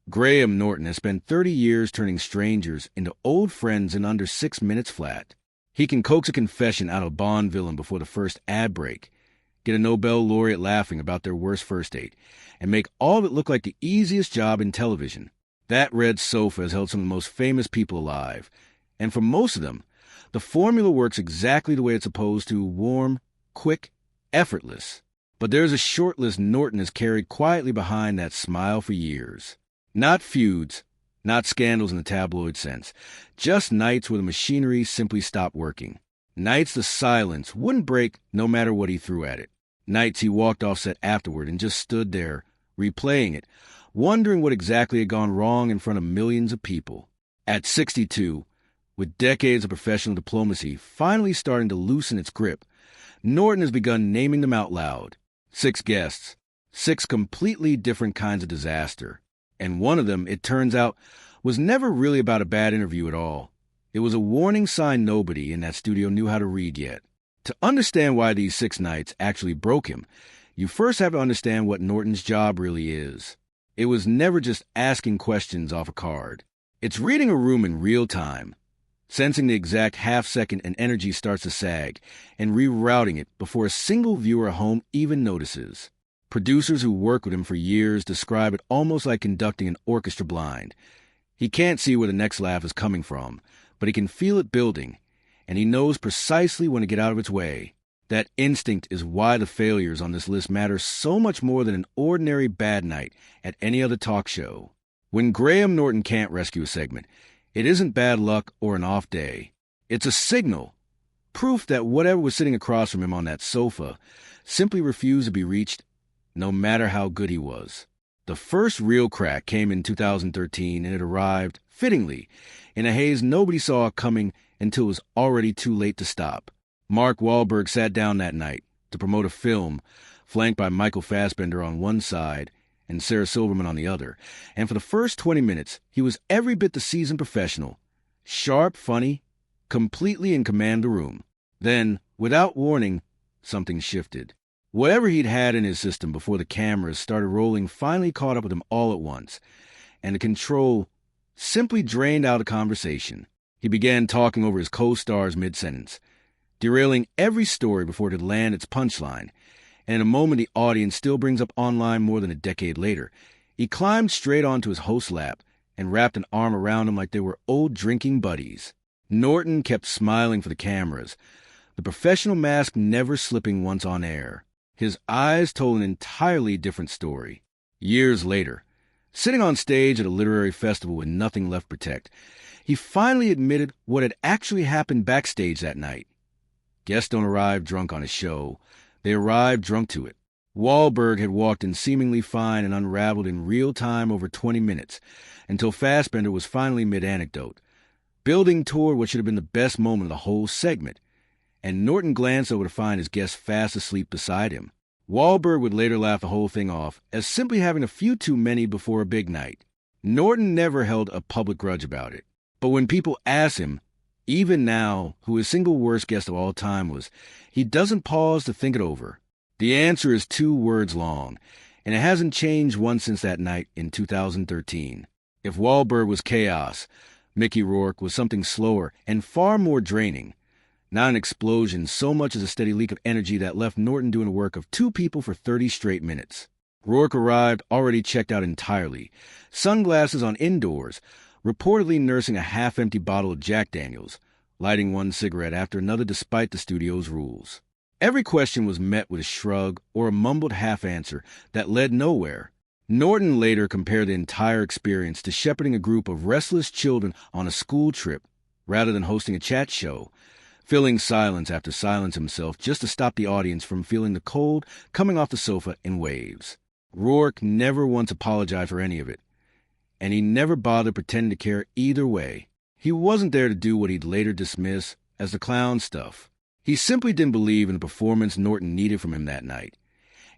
Graham Norton has spent 30 years turning strangers into old friends in under 6 minutes flat. He can coax a confession out of a Bond villain before the first ad break, get a Nobel laureate laughing about their worst first date, and make all of it look like the easiest job in television. That red sofa has held some of the most famous people alive, and for most of them, the formula works exactly the way it's supposed to: warm, quick, effortless. But there's a short list Norton has carried quietly behind that smile for years. Not feuds, not scandals in the tabloid sense, just nights where the machinery simply stopped working. Nights the silence wouldn't break no matter what he threw at it. Nights he walked off set afterward and just stood there, replaying it, wondering what exactly had gone wrong in front of millions of people. At 62, with decades of professional diplomacy finally starting to loosen its grip, Norton has begun naming them out loud. 6 guests, 6 completely different kinds of disaster. And one of them, it turns out, was never really about a bad interview at all. It was a warning sign nobody in that studio knew how to read yet. To understand why these 6 nights actually broke him, you first have to understand what Norton's job really is. It was never just asking questions off a card. It's reading a room in real time, sensing the exact half-second an energy starts to sag, and rerouting it before a single viewer at home even notices. Producers who work with him for years describe it almost like conducting an orchestra blind. He can't see where the next laugh is coming from, but he can feel it building, and he knows precisely when to get out of its way. That instinct is why the failures on this list matter so much more than an ordinary bad night at any other talk show. When Graham Norton can't rescue a segment, it isn't bad luck or an off day. It's a signal, proof that whatever was sitting across from him on that sofa simply refused to be reached, no matter how good he was. The first real crack came in 2013, and it arrived, fittingly, in a haze nobody saw coming until it was already too late to stop. Mark Wahlberg sat down that night to promote a film, flanked by Michael Fassbender on one side and Sarah Silverman on the other, and for the first 20 minutes, he was every bit the seasoned professional. Sharp, funny, completely in command of the room. Then, without warning, something shifted. Whatever he'd had in his system before the cameras started rolling finally caught up with him all at once, and the control simply drained out of conversation. He began talking over his co-stars mid-sentence, derailing every story before it could land its punchline, and in a moment the audience still brings up online more than a decade later, he climbed straight onto his host's lap and wrapped an arm around him like they were old drinking buddies. Norton kept smiling for the cameras, the professional mask never slipping once on air. His eyes told an entirely different story. Years later, sitting on stage at a literary festival with nothing left to protect, he finally admitted what had actually happened backstage that night. Guests don't arrive drunk on a show. They arrive drunk to it. Wahlberg had walked in seemingly fine and unraveled in real time over 20 minutes, until Fassbender was finally mid-anecdote, building toward what should have been the best moment of the whole segment, and Norton glanced over to find his guest fast asleep beside him. Wahlberg would later laugh the whole thing off as simply having a few too many before a big night. Norton never held a public grudge about it. But when people ask him, even now, who his single worst guest of all time was, he doesn't pause to think it over. The answer is 2 words long, and it hasn't changed once since that night in 2013. If Wahlberg was chaos, Mickey Rourke was something slower and far more draining. Not an explosion so much as a steady leak of energy that left Norton doing the work of 2 people for 30 straight minutes. Rourke arrived already checked out entirely, sunglasses on indoors, reportedly nursing a half-empty bottle of Jack Daniels, lighting one cigarette after another despite the studio's rules. Every question was met with a shrug or a mumbled half-answer that led nowhere. Norton later compared the entire experience to shepherding a group of restless children on a school trip rather than hosting a chat show, filling silence after silence himself just to stop the audience from feeling the cold coming off the sofa in waves. Rourke never once apologized for any of it, and he never bothered pretending to care either way. He wasn't there to do what he'd later dismiss as the clown stuff. He simply didn't believe in the performance Norton needed from him that night,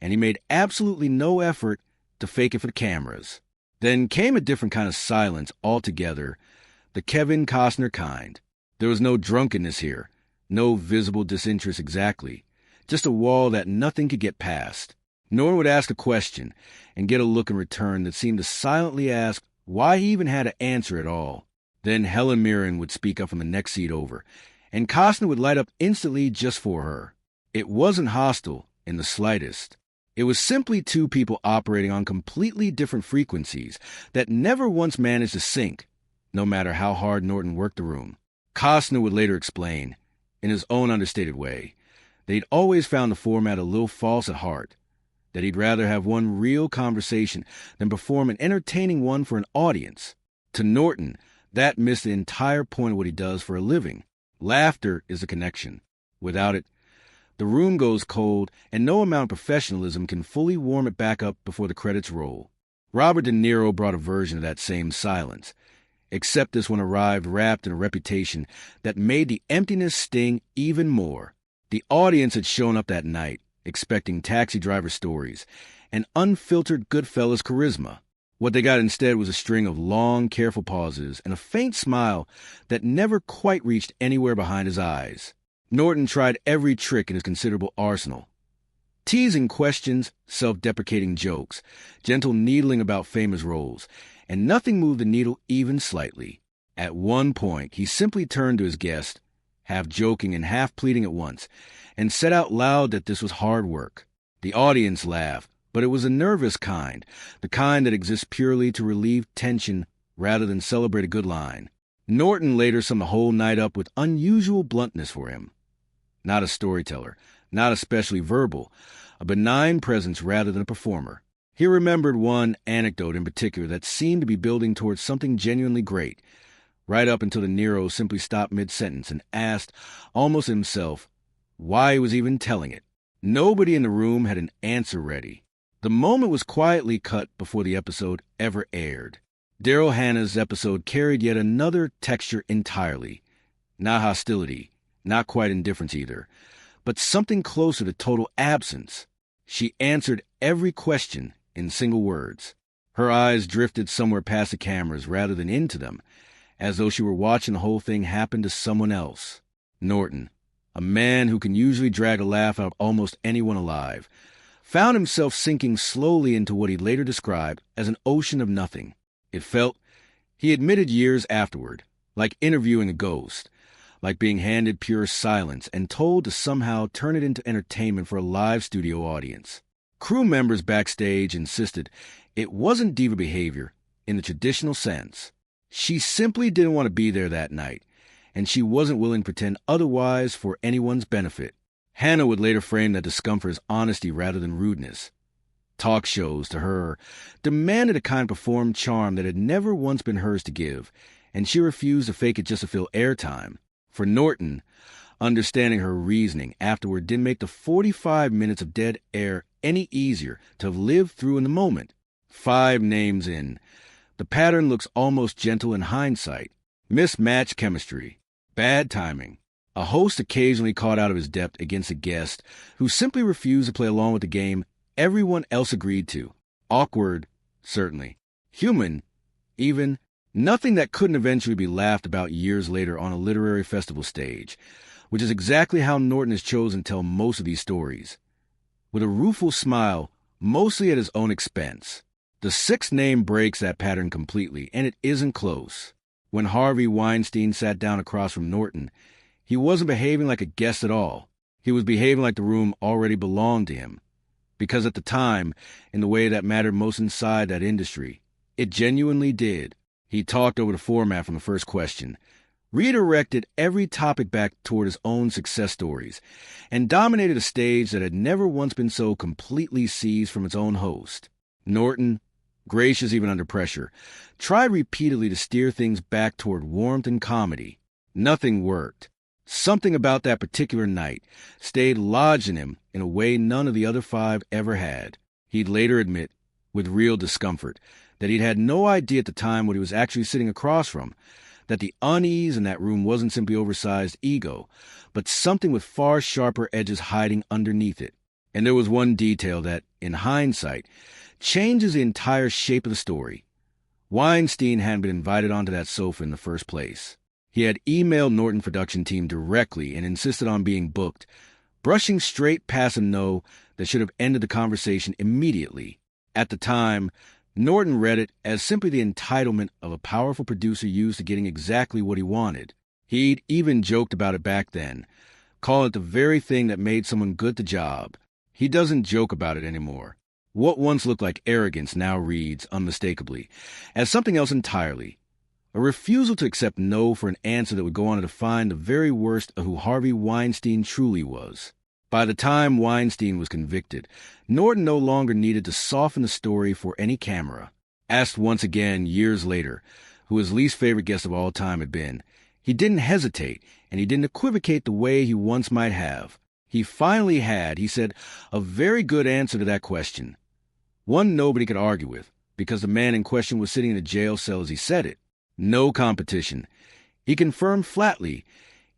and he made absolutely no effort to fake it for the cameras. Then came a different kind of silence altogether, the Kevin Costner kind. There was no drunkenness here, no visible disinterest exactly, just a wall that nothing could get past. Norton would ask a question and get a look in return that seemed to silently ask, why he even had to answer at all. Then Helen Mirren would speak up from the next seat over, and Costner would light up instantly just for her. It wasn't hostile in the slightest. It was simply two people operating on completely different frequencies that never once managed to sync, no matter how hard Norton worked the room. Costner would later explain, in his own understated way, that he'd always found the format a little false at heart, that he'd rather have one real conversation than perform an entertaining one for an audience. To Norton, that missed the entire point of what he does for a living. Laughter is a connection. Without it, the room goes cold, and no amount of professionalism can fully warm it back up before the credits roll. Robert De Niro brought a version of that same silence, except this one arrived wrapped in a reputation that made the emptiness sting even more. The audience had shown up that night, expecting taxi driver stories and unfiltered Goodfellas charisma. What they got instead was a string of long, careful pauses and a faint smile that never quite reached anywhere behind his eyes. Norton tried every trick in his considerable arsenal. Teasing questions, self-deprecating jokes, gentle needling about famous roles, and nothing moved the needle even slightly. At one point, he simply turned to his guest, half joking and half pleading at once, and said out loud that this was hard work. The audience laughed, but it was a nervous kind, the kind that exists purely to relieve tension rather than celebrate a good line. Norton later summed the whole night up with unusual bluntness for him. Not a storyteller, not especially verbal, a benign presence rather than a performer. He remembered one anecdote in particular that seemed to be building towards something genuinely great, right up until De Niro simply stopped mid-sentence and asked, almost himself, why he was even telling it. Nobody in the room had an answer ready. The moment was quietly cut before the episode ever aired. Daryl Hannah's episode carried yet another texture entirely. Not hostility, not quite indifference either, but something closer to total absence. She answered every question in single words. Her eyes drifted somewhere past the cameras rather than into them, as though she were watching the whole thing happen to someone else. Norton, a man who can usually drag a laugh out of almost anyone alive, found himself sinking slowly into what he later described as an ocean of nothing. It felt, he admitted years afterward, like interviewing a ghost, like being handed pure silence and told to somehow turn it into entertainment for a live studio audience. Crew members backstage insisted it wasn't diva behavior in the traditional sense. She simply didn't want to be there that night, and she wasn't willing to pretend otherwise for anyone's benefit. Hannah would later frame that discomfort as honesty rather than rudeness. Talk shows, to her, demanded a kind of performed charm that had never once been hers to give, and she refused to fake it just to fill airtime. For Norton, understanding her reasoning afterward didn't make the 45 minutes of dead air any easier to have lived through in the moment. 5 names in. The pattern looks almost gentle in hindsight. Mismatched chemistry. Bad timing. A host occasionally caught out of his depth against a guest who simply refused to play along with the game everyone else agreed to. Awkward, certainly. Human, even. Nothing that couldn't eventually be laughed about years later on a literary festival stage, which is exactly how Norton has chosen to tell most of these stories. With a rueful smile, mostly at his own expense. The 6th name breaks that pattern completely, and it isn't close. When Harvey Weinstein sat down across from Norton, he wasn't behaving like a guest at all. He was behaving like the room already belonged to him. Because at the time, in the way that mattered most inside that industry, it genuinely did. He talked over the format from the first question, redirected every topic back toward his own success stories, and dominated a stage that had never once been so completely seized from its own host. Norton, gracious even under pressure, tried repeatedly to steer things back toward warmth and comedy. Nothing worked. Something about that particular night stayed lodged in him in a way none of the other 5 ever had. He'd later admit, with real discomfort, that he'd had no idea at the time what he was actually sitting across from, that the unease in that room wasn't simply oversized ego, but something with far sharper edges hiding underneath it. And there was one detail that, in hindsight, changes the entire shape of the story. Weinstein hadn't been invited onto that sofa in the first place. He had emailed Norton production team directly and insisted on being booked, brushing straight past a no that should have ended the conversation immediately. At the time, Norton read it as simply the entitlement of a powerful producer used to getting exactly what he wanted. He'd even joked about it back then, calling it the very thing that made someone good at the job. He doesn't joke about it anymore. What once looked like arrogance now reads, unmistakably, as something else entirely. A refusal to accept no for an answer that would go on to define the very worst of who Harvey Weinstein truly was. By the time Weinstein was convicted, Norton no longer needed to soften the story for any camera. Asked once again, years later, who his least favorite guest of all time had been, he didn't hesitate, and he didn't equivocate the way he once might have. He finally had, he said, a very good answer to that question. One nobody could argue with, because the man in question was sitting in a jail cell as he said it. No competition. He confirmed flatly,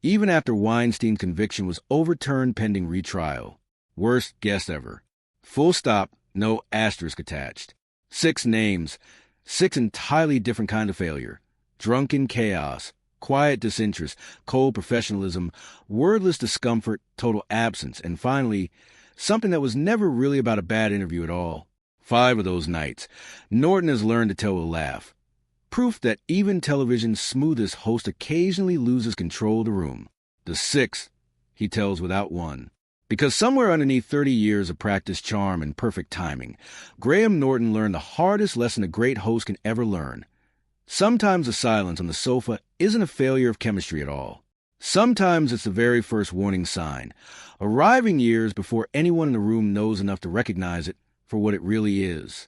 even after Weinstein's conviction was overturned pending retrial. Worst guest ever. Full stop, no asterisk attached. 6 names, 6 entirely different kind of failure. Drunken chaos, quiet disinterest, cold professionalism, wordless discomfort, total absence, and finally, something that was never really about a bad interview at all. 5 of those nights, Norton has learned to tell a laugh. Proof that even television's smoothest host occasionally loses control of the room. The 6th, he tells without one. Because somewhere underneath 30 years of practiced charm and perfect timing, Graham Norton learned the hardest lesson a great host can ever learn. Sometimes the silence on the sofa isn't a failure of chemistry at all. Sometimes it's the very first warning sign, arriving years before anyone in the room knows enough to recognize it for what it really is.